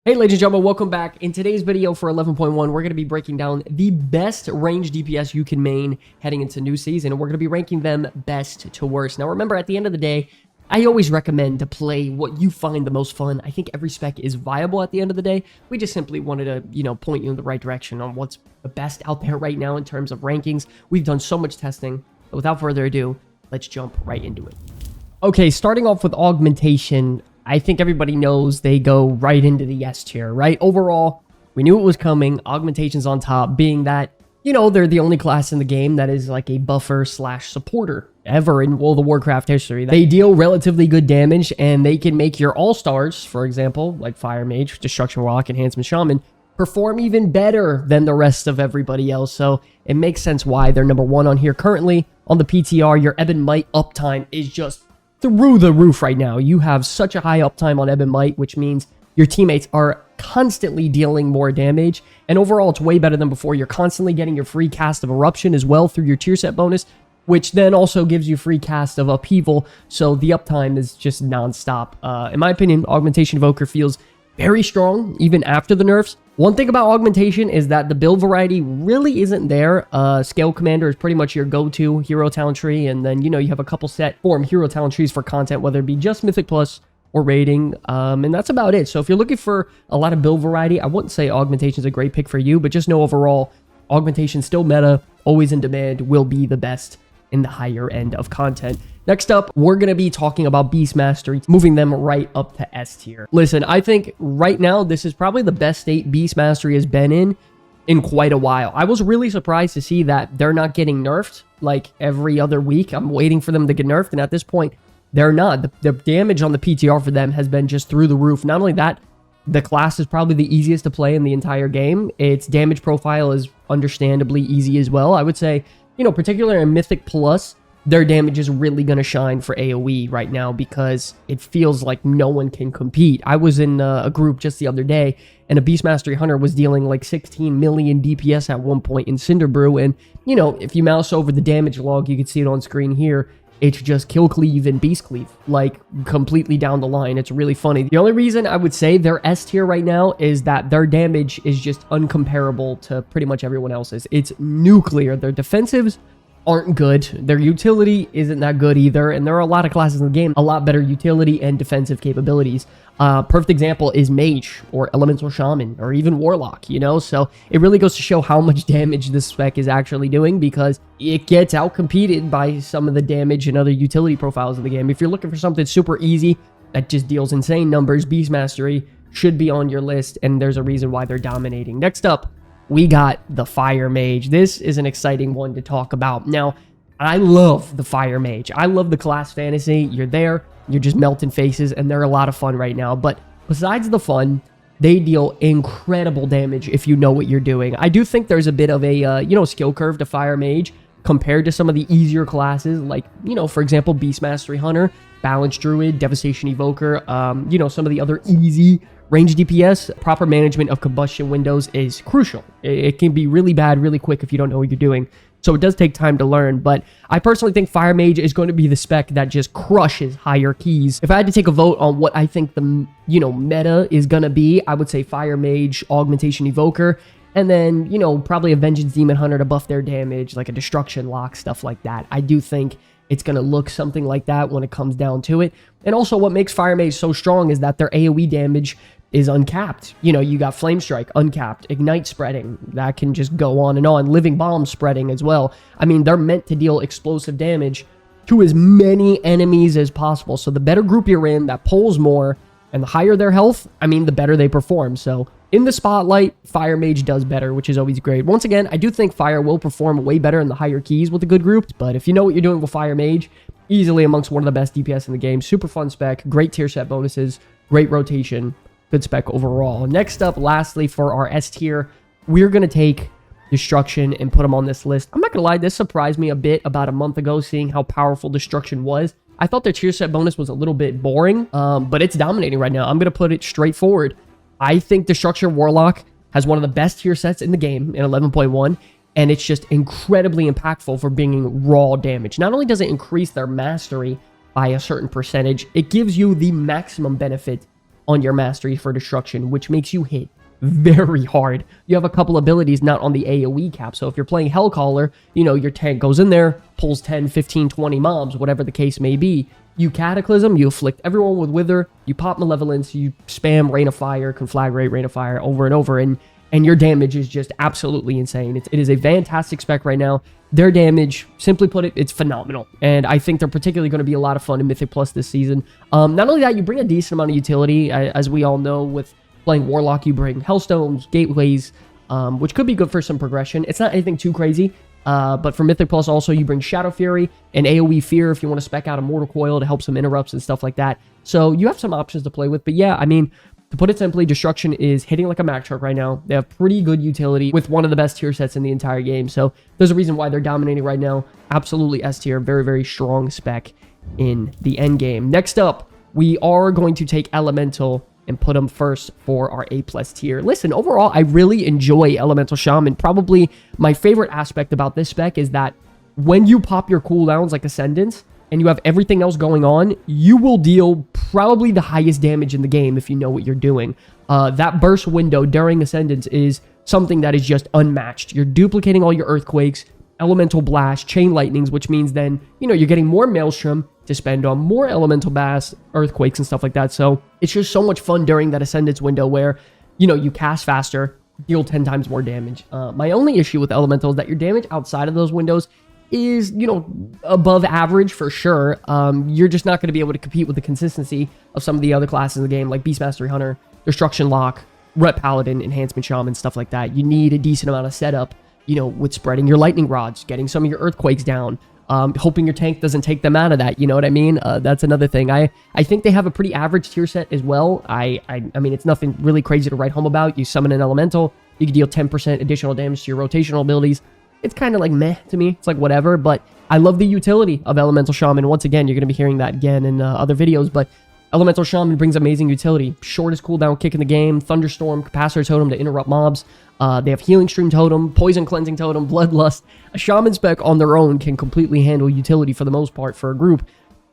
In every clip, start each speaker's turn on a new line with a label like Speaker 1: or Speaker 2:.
Speaker 1: Hey ladies and gentlemen, welcome back. In today's video for 11.1, we're going to be breaking down the best range DPS you can main heading into new season, and we're going to be ranking them best to worst. Now remember, at the end of the day, I always recommend to play what you find the most fun. I think every spec is viable at the end of the day. We just simply wanted to, point you in the right direction on what's the best out there right now in terms of rankings. We've done so much testing, but without further ado, let's jump right into it. Okay, starting off with Augmentation, I think everybody knows they go right into the S tier, right? Overall, we knew it was coming. Augmentation's on top, being that, they're the only class in the game that is like a buffer slash supporter ever in World of Warcraft history. They deal relatively good damage, and they can make your all-stars, for example, like Fire Mage, Destruction Warlock, Enhancement Shaman, perform even better than the rest of everybody else. So it makes sense why they're number one on here. Currently, on the PTR, your Ebon Might uptime is just through the roof right now. You have such a high uptime on Ebon Might, which means your teammates are constantly dealing more damage, and overall it's way better than before. You're constantly getting your free cast of Eruption as well through your tier set bonus, which then also gives you free cast of Upheaval, so the uptime is just non-stop. In my opinion, Augmentation Evoker feels very strong even after the nerfs. One thing about Augmentation is that the build variety really isn't there. Scale Commander is pretty much your go-to hero talent tree, and then, you have a couple set form hero talent trees for content, whether it be just Mythic Plus or raiding, and that's about it. So if you're looking for a lot of build variety, I wouldn't say Augmentation is a great pick for you, but just know overall, Augmentation still meta, always in demand, will be the best in the higher end of content. Next up, we're going to be talking about Beast Mastery, moving them right up to S tier. Listen, I think right now, this is probably the best state Beast Mastery has been in quite a while. I was really surprised to see that they're not getting nerfed like every other week. I'm waiting for them to get nerfed, and at this point, they're not. The damage on the PTR for them has been just through the roof. Not only that, the class is probably the easiest to play in the entire game. Its damage profile is understandably easy as well. I would say, particularly in Mythic Plus, their damage is really going to shine for AoE right now because it feels like no one can compete. I was in a group just the other day, and a Beastmastery Hunter was dealing like 16 million DPS at one point in Cinderbrew, and, if you mouse over the damage log, you can see it on screen here. It's just Kill Cleave and Beast Cleave, like completely down the line. It's really funny. The only reason I would say they're S tier right now is that their damage is just uncomparable to pretty much everyone else's. It's nuclear. Their defensives aren't good. Their utility isn't that good either. And there are a lot of classes in the game, a lot better utility and defensive capabilities. Perfect example is Mage or Elemental Shaman or even Warlock, So it really goes to show how much damage this spec is actually doing because it gets outcompeted by some of the damage and other utility profiles of the game. If you're looking for something super easy that just deals insane numbers, Beast Mastery should be on your list, and there's a reason why they're dominating. Next up, we got the Fire Mage. This is an exciting one to talk about. Now, I love the Fire Mage. I love the class fantasy. You're there, you're just melting faces, and they're a lot of fun right now. But besides the fun, they deal incredible damage if you know what you're doing. I do think there's a bit of a, skill curve to Fire Mage compared to some of the easier classes, like, for example, Beastmastery Hunter, Balanced Druid, Devastation Evoker, some of the other easy range DPS. Proper management of combustion windows is crucial. It can be really bad really quick if you don't know what you're doing. So it does take time to learn, but I personally think Fire Mage is going to be the spec that just crushes higher keys. If I had to take a vote on what I think the, meta is going to be, I would say Fire Mage, Augmentation Evoker, and then, probably a Vengeance Demon Hunter to buff their damage, like a Destruction Lock, stuff like that. I do think it's going to look something like that when it comes down to it. And also what makes Fire Mage so strong is that their AoE damage is uncapped. You got Flame Strike, uncapped, Ignite spreading, that can just go on and on, Living Bomb spreading as well. I mean, they're meant to deal explosive damage to as many enemies as possible. So the better group you're in that pulls more, and the higher their health, the better they perform. So in the spotlight, Fire Mage does better, which is always great. Once again, I do think Fire will perform way better in the higher keys with a good group, but if you know what you're doing with Fire Mage, easily amongst one of the best DPS in the game. Super fun spec, great tier set bonuses, great rotation, good spec overall. Next up, lastly, for our S tier, we're going to take Destruction and put them on this list. I'm not going to lie, this surprised me a bit about a month ago, seeing how powerful Destruction was. I thought their tier set bonus was a little bit boring, but it's dominating right now. I'm going to put it straightforward. I think Destruction Warlock has one of the best tier sets in the game in 11.1, and it's just incredibly impactful for being raw damage. Not only does it increase their mastery by a certain percentage, it gives you the maximum benefit on your mastery for destruction, which makes you hit very hard. You have a couple abilities not on the AoE cap. So if you're playing Hellcaller, you know, your tank goes in there, pulls 10, 15, 20 mobs, whatever the case may be. You Cataclysm, you afflict everyone with Wither, you pop Malevolence, you spam Rain of Fire, Conflagrate, Rain of Fire over and over, and your damage is just absolutely insane. It is a fantastic spec right now. Their damage, simply put it, it's phenomenal. And I think they're particularly going to be a lot of fun in Mythic Plus this season. Not only that, you bring a decent amount of utility. As we all know, with playing Warlock, you bring Hellstones, Gateways, which could be good for some progression. It's not anything too crazy. But for Mythic Plus also, you bring Shadow Fury and AoE Fear if you want to spec out a Mortal Coil to help some interrupts and stuff like that. So you have some options to play with. But yeah, I mean, to put it simply, Destruction is hitting like a Mac truck right now. They have pretty good utility with one of the best tier sets in the entire game. So there's a reason why they're dominating right now. Absolutely S tier. Very, very strong spec in the end game. Next up, we are going to take Elemental and put them first for our A+ tier. Listen, overall, I really enjoy Elemental Shaman. Probably my favorite aspect about this spec is that when you pop your cooldowns like Ascendance and you have everything else going on, you will deal probably the highest damage in the game if you know what you're doing. That burst window during Ascendance is something that is just unmatched. You're duplicating all your Earthquakes, Elemental Blast, Chain Lightnings, which means then, you know, you're getting more Maelstrom to spend on more Elemental Blast, Earthquakes, and stuff like that. So it's just so much fun during that Ascendance window where, you know, you cast faster, deal 10 times more damage. My only issue with Elemental is that your damage outside of those windows is, you know, above average for sure. You're just not going to be able to compete with the consistency of some of the other classes in the game, like Beastmastery Hunter, Destruction Lock, Ret Paladin, Enhancement Shaman, stuff like that. You need a decent amount of setup, you know, with spreading your Lightning Rods, getting some of your Earthquakes down, hoping your tank doesn't take them out of that, you know what I mean? That's another thing. I think they have a pretty average tier set as well. I mean, it's nothing really crazy to write home about. You summon an Elemental, you can deal 10% additional damage to your rotational abilities. It's kind of like meh to me. It's like whatever, but I love the utility of Elemental Shaman. Once again, you're going to be hearing that again in other videos, but Elemental Shaman brings amazing utility. Shortest cooldown kick in the game, Thunderstorm, Capacitor Totem to interrupt mobs. They have Healing Stream Totem, Poison Cleansing Totem, Bloodlust. A Shaman spec on their own can completely handle utility for the most part for a group.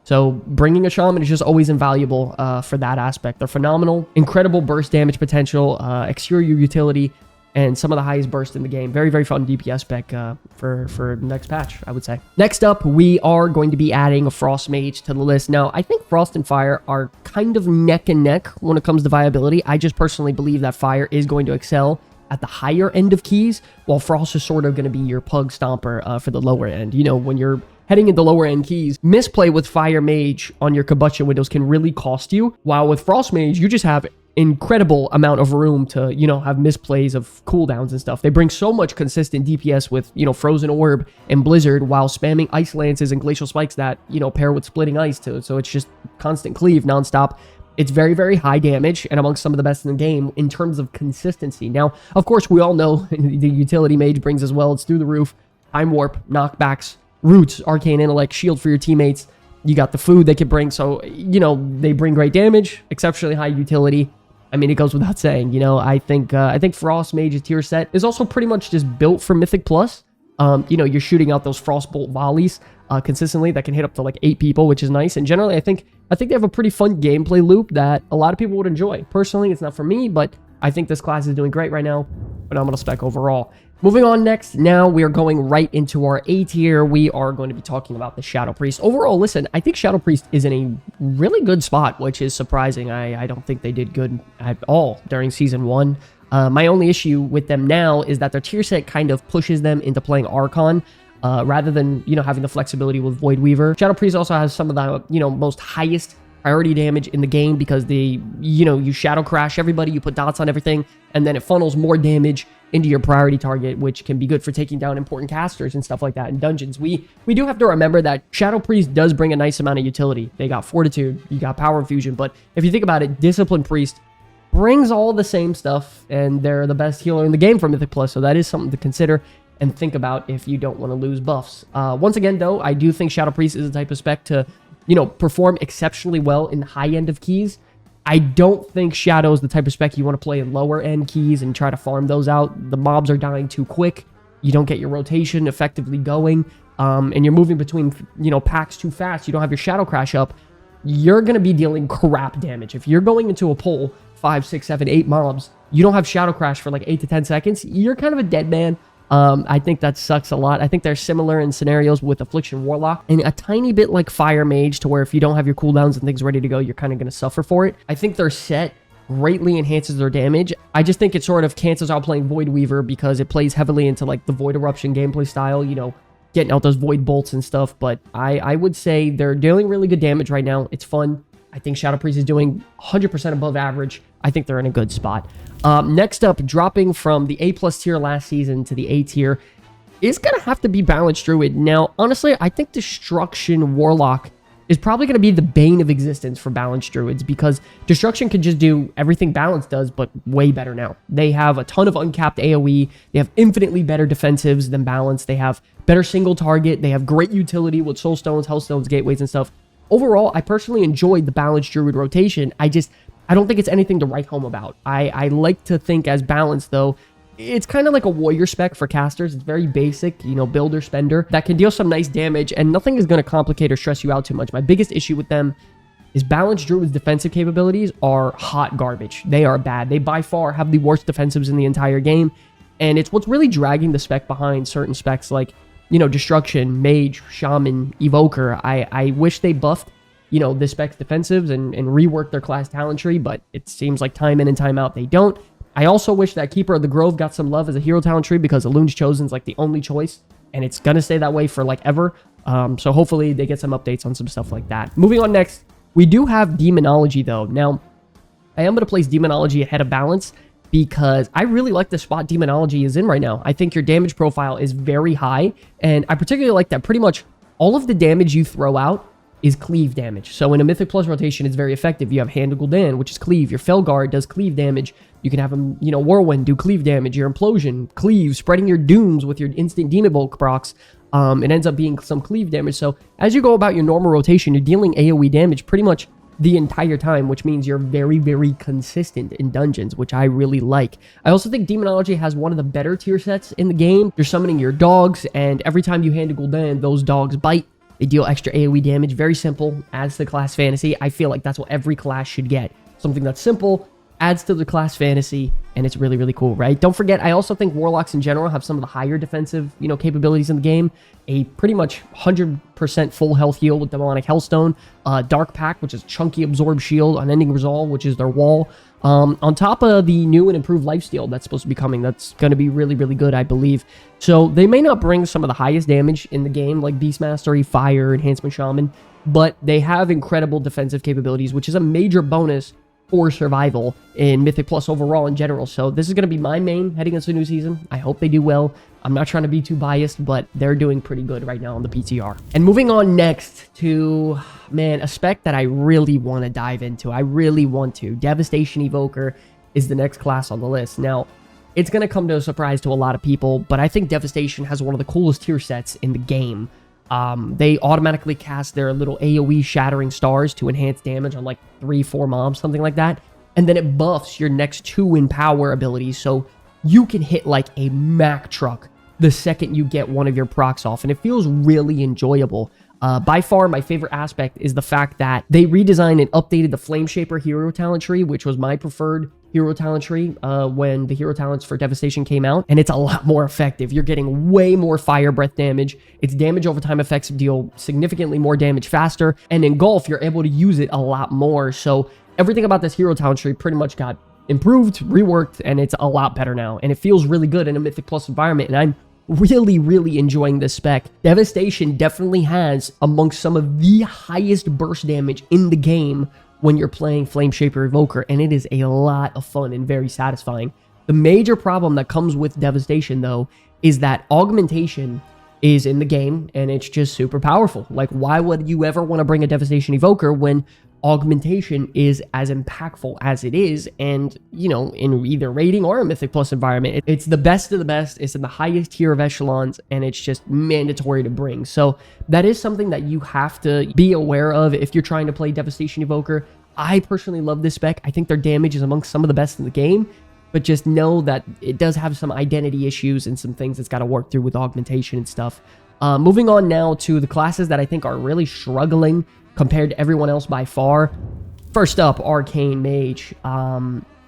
Speaker 1: So bringing a Shaman is just always invaluable for that aspect. They're phenomenal, incredible burst damage potential, exterior utility, and some of the highest burst in the game. Very, very fun DPS spec for next patch, I would say. Next up, we are going to be adding a Frost Mage to the list. Now, I think Frost and Fire are kind of neck and neck when it comes to viability. I just personally believe that Fire is going to excel at the higher end of keys, while Frost is sort of going to be your pug stomper for the lower end. You know, when you're heading into lower end keys, misplay with Fire Mage on your combustion windows can really cost you, while with Frost Mage, you just have incredible amount of room to, you know, have misplays of cooldowns and stuff. They bring so much consistent DPS with, you know, Frozen Orb and Blizzard while spamming Ice Lances and Glacial Spikes that, you know, pair with Splitting Ice too. So it's just constant cleave nonstop. It's very, very high damage and amongst some of the best in the game in terms of consistency. Now, of course, we all know the utility Mage brings as well. It's through the roof, Time Warp, knockbacks, Roots, Arcane Intellect, Shield for your teammates. You got the food they could bring. So, you know, they bring great damage, exceptionally high utility. I mean, it goes without saying, you know, I think Frost Mage's tier set is also pretty much just built for Mythic Plus. You know, you're shooting out those Frostbolt volleys consistently that can hit up to like 8 people, which is nice. And generally, I think they have a pretty fun gameplay loop that a lot of people would enjoy. Personally, it's not for me, but I think this class is doing great right now. Phenomenal spec overall. Moving on next, now we are going right into our A tier. We are going to be talking about the Shadow Priest. Overall, listen, I think Shadow Priest is in a really good spot, which is surprising. I don't think they did good at all during Season 1. My only issue with them now is that their tier set kind of pushes them into playing Archon, rather than, you know, having the flexibility with Void Weaver. Shadow Priest also has some of the, you know, most highest priority damage in the game because they, you know, you Shadow Crash everybody, you put dots on everything, and then it funnels more damage into your priority target, which can be good for taking down important casters and stuff like that in dungeons. We do have to remember that Shadow Priest does bring a nice amount of utility. They got Fortitude, you got Power Infusion, but if you think about it, Discipline Priest brings all the same stuff, and they're the best healer in the game for Mythic Plus, so that is something to consider and think about if you don't want to lose buffs. Once again, though, I do think Shadow Priest is the type of spec to, you know, perform exceptionally well in the high end of keys. I don't think Shadow is the type of spec you want to play in lower end keys and try to farm those out. The mobs are dying too quick. You don't get your rotation effectively going, and you're moving between, you know, packs too fast. You don't have your Shadow Crash up. you're going to be dealing crap damage. If you're going into a pull 5, 6, 7, 8 mobs, you don't have Shadow Crash for like 8 to 10 seconds, you're kind of a dead man. I think that sucks a lot. I think they're similar in scenarios with Affliction Warlock and a tiny bit like Fire Mage, to where if you don't have your cooldowns and things ready to go, you're kind of going to suffer for it. I think their set greatly enhances their damage. I just think it sort of cancels out playing Void Weaver because it plays heavily into like the Void Eruption gameplay style, you know, getting out those Void Bolts and stuff. But I would say they're dealing really good damage right now. It's fun. I think Shadow Priest is doing 100% above average. I think they're in a good spot. Next up, dropping from the A+ tier last season to the A tier is going to have to be Balanced Druid. Now, honestly, I think Destruction Warlock is probably going to be the bane of existence for Balanced Druids, because Destruction can just do everything Balance does, but way better now. They have a ton of uncapped AoE. They have infinitely better defensives than Balance. They have better single target. They have great utility with Soul Stones, Health Stones, Gateways, and stuff. Overall, I personally enjoyed the Balanced Druid rotation. I don't think it's anything to write home about. I like to think as Balance, though, it's kind of like a warrior spec for casters. It's very basic, you know, builder, spender, that can deal some nice damage, and nothing is going to complicate or stress you out too much. My biggest issue with them is Balanced Druid's defensive capabilities are hot garbage. They are bad. They by far have the worst defensives in the entire game, and it's what's really dragging the spec behind certain specs like, you know, Destruction, Mage, Shaman, Evoker. I wish they buffed, you know, the spec's defensives and reworked their class talent tree, but it seems like time in and time out they don't. I also wish that Keeper of the Grove got some love as a hero talent tree, because Elun's Chosen is like the only choice, and it's gonna stay that way for like ever. So hopefully they get some updates on some stuff like that. Moving on next, we do have Demonology though. Now, I am gonna place Demonology ahead of Balance because I really like the spot Demonology is in right now. I think your damage profile is very high, and I particularly like that pretty much all of the damage you throw out is cleave damage. So in a Mythic Plus rotation, it's very effective. You have Hand of Gul'dan, which is cleave. Your Felguard does cleave damage. You can have him, you know, Whirlwind do cleave damage. Your Implosion, cleave. Spreading your Dooms with your instant Demon Bulk procs, it ends up being some cleave damage. So as you go about your normal rotation, you're dealing AoE damage pretty much the entire time, which means you're very, very consistent in dungeons, which I really like. I also think Demonology has one of the better tier sets in the game. You're summoning your dogs, and every time you Hand of Gul'dan, those dogs bite. They deal extra AoE damage. Very simple. Adds to the class fantasy. I feel like that's what every class should get. Something that's simple, adds to the class fantasy, and it's really, really cool, right? Don't forget, I also think Warlocks in general have some of the higher defensive, you know, capabilities in the game. A pretty much 100% full health heal with Demonic Hellstone. Dark Pact, which is chunky Absorb Shield. Unending Resolve, which is their wall. On top of the new and improved lifesteal that's supposed to be coming, that's going to be really, really good, I believe. So they may not bring some of the highest damage in the game, like Beast Mastery, Fire, Enhancement Shaman, but they have incredible defensive capabilities, which is a major bonus for survival in Mythic Plus overall in general. So this is going to be my main heading into the new season. I hope they do well. I'm not trying to be too biased, but they're doing pretty good right now on the PTR. And moving on next to, man, a spec that I really want to dive into. I really want to. Devastation Evoker is the next class on the list. Now, it's going to come to a surprise to a lot of people, but I think Devastation has one of the coolest tier sets in the game. They automatically cast their little AoE Shattering Stars to enhance damage on like 3-4 mobs, something like that. And then it buffs your next 2 in power abilities, so you can hit like a Mack truck the second you get one of your procs off, and it feels really enjoyable. By far, my favorite aspect is the fact that they redesigned and updated the Flame Shaper hero talent tree, which was my preferred hero talent tree when the hero talents for Devastation came out, and it's a lot more effective. You're getting way more fire breath damage. Its damage over time effects deal significantly more damage faster, and in Golf, you're able to use it a lot more. So everything about this hero talent tree pretty much got improved, reworked, and it's a lot better now, and it feels really good in a Mythic Plus environment, and I'm really, really enjoying this spec. Devastation definitely has amongst some of the highest burst damage in the game when you're playing Flame Shaper Evoker, and it is a lot of fun and very satisfying. The major problem that comes with Devastation, though, is that Augmentation is in the game, and it's just super powerful. Like, why would you ever want to bring a Devastation Evoker when Augmentation is as impactful as it is, and, you know, in either rating or a Mythic Plus environment, it's the best of the best. It's in the highest tier of echelons, and it's just mandatory to bring. So that is something that you have to be aware of if you're trying to play Devastation Evoker. I personally love this spec. I think their damage is amongst some of the best in the game, but just know that it does have some identity issues and some things it's got to work through with Augmentation and stuff. Moving on now to the classes that I think are really struggling compared to everyone else by far. First up, Arcane Mage.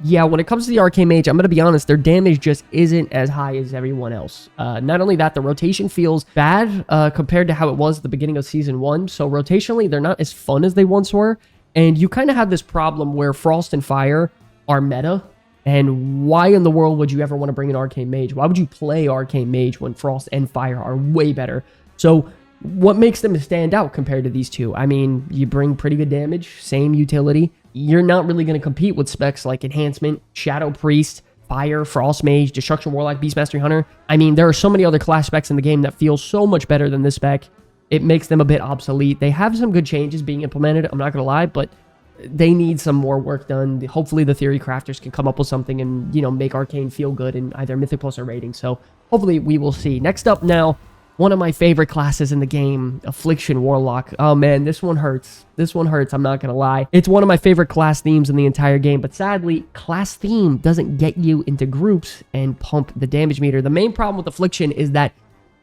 Speaker 1: Yeah, when it comes to the Arcane Mage, I'm going to be honest, their damage just isn't as high as everyone else. Not only that, the rotation feels bad compared to how it was at the beginning of Season 1. So rotationally, they're not as fun as they once were. And you kind of have this problem where Frost and Fire are meta. And why in the world would you ever want to bring an Arcane Mage? Why would you play Arcane Mage when Frost and Fire are way better? So what makes them stand out compared to these two? I mean, you bring pretty good damage, same utility. You're not really going to compete with specs like Enhancement, Shadow Priest, Fire, Frost Mage, Destruction Warlock, Beast Mastery Hunter. I mean, there are so many other class specs in the game that feel so much better than this spec. It makes them a bit obsolete. They have some good changes being implemented, I'm not going to lie, but they need some more work done. Hopefully the theory crafters can come up with something and, you know, make Arcane feel good in either Mythic Plus or rating. So hopefully we will see. Next up now, one of my favorite classes in the game, Affliction Warlock. Oh man, this one hurts. This one hurts, I'm not gonna lie. It's one of my favorite class themes in the entire game, but sadly, class theme doesn't get you into groups and pump the damage meter. The main problem with Affliction is that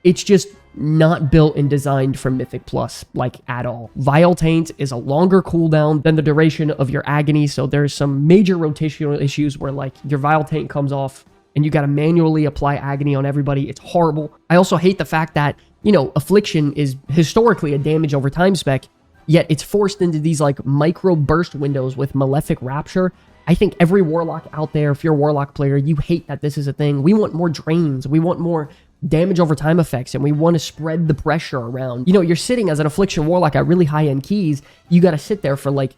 Speaker 1: it's just not built and designed for Mythic Plus, like, at all. Vile Taint is a longer cooldown than the duration of your Agony, so there's some major rotational issues where, like, your Vile Taint comes off and you got to manually apply Agony on everybody. It's horrible. I also hate the fact that, you know, Affliction is historically a damage over time spec, yet it's forced into these, like, micro burst windows with Malefic Rapture. I think every Warlock out there, if you're a Warlock player, you hate that this is a thing. We want more drains. We want more damage over time effects, and we want to spread the pressure around. You know, you're sitting as an Affliction Warlock at really high-end keys. You got to sit there for, like,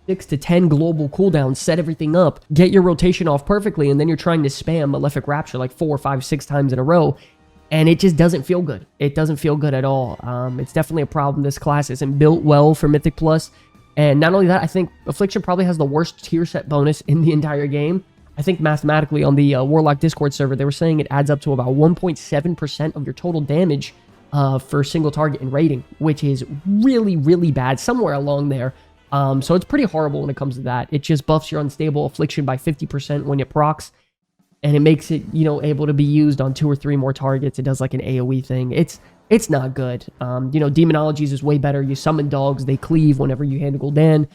Speaker 1: 6 to 10 global cooldowns, set everything up, get your rotation off perfectly, and then you're trying to spam Malefic Rapture like 4, 5, 6 times in a row, and it just doesn't feel good. It doesn't feel good at all. It's definitely a problem. This class isn't built well for Mythic Plus, and not only that, I think Affliction probably has the worst tier set bonus in the entire game. I think mathematically on the Warlock Discord server, they were saying it adds up to about 1.7% of your total damage for single target and rating, which is really, really bad, somewhere along there. So it's pretty horrible when it comes to that. It just buffs your unstable Affliction by 50% when it procs, and it makes it, you know, able to be used on 2 or 3 more targets. It does like an AoE thing. It's not good. You know, Demonology is way better. You summon dogs, they cleave whenever you hand Gul'dan.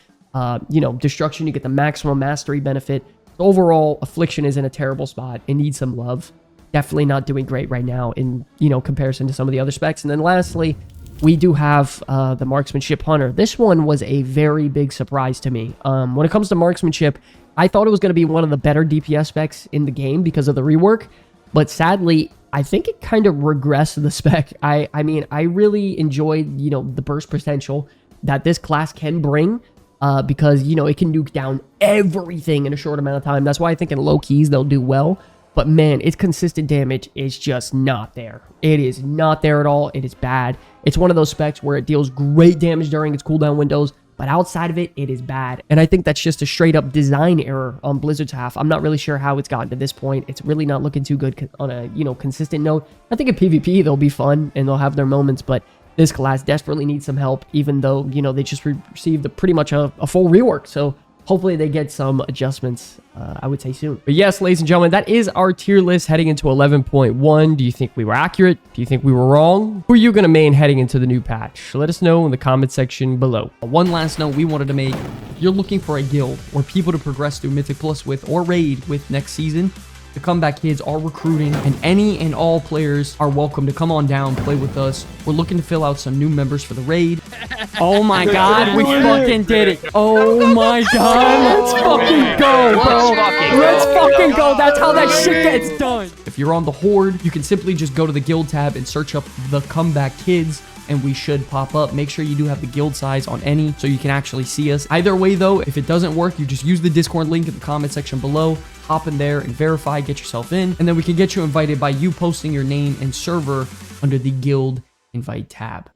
Speaker 1: You know, Destruction, you get the maximum mastery benefit. Overall, Affliction is in a terrible spot. It needs some love. Definitely not doing great right now in, you know, comparison to some of the other specs. And then lastly, we do have the Marksmanship Hunter. This one was a very big surprise to me. When it comes to Marksmanship, I thought it was going to be one of the better DPS specs in the game because of the rework. But sadly, I think it kind of regressed the spec. I mean, I really enjoyed, you know, the burst potential that this class can bring. Because, you know, it can nuke down everything in a short amount of time. That's why I think in low keys they'll do well. But man, its consistent damage is just not there. It is not there at all. It is bad. It's one of those specs where it deals great damage during its cooldown windows, but outside of it, it is bad. And I think that's just a straight up design error on Blizzard's half. I'm not really sure how it's gotten to this point. It's really not looking too good on a, you know, consistent note. I think in PvP they'll be fun and they'll have their moments, but this class desperately needs some help, even though, you know, they just received pretty much a full rework. So hopefully they get some adjustments, I would say soon. But yes, ladies and gentlemen, that is our tier list heading into 11.1. Do you think we were accurate? Do you think we were wrong? Who are you going to main heading into the new patch? Let us know in the comment section below.
Speaker 2: One last note we wanted to make. If you're looking for a guild or people to progress through Mythic Plus with or raid with next season, the Comeback Kids are recruiting, and any and all players are welcome to come on down, play with us. We're looking to fill out some new members for the raid. Oh my god, we fucking did it. Oh my god, let's fucking go, bro. Let's fucking go. That's how that shit gets done. If you're on the Horde, you can simply just go to the guild tab and search up the Comeback Kids, and we should pop up. Make sure you do have the guild size on any so you can actually see us. Either way though, if it doesn't work, you just use the Discord link in the comment section below. Hop in there and verify, get yourself in, and then we can get you invited by you posting your name and server under the guild invite tab.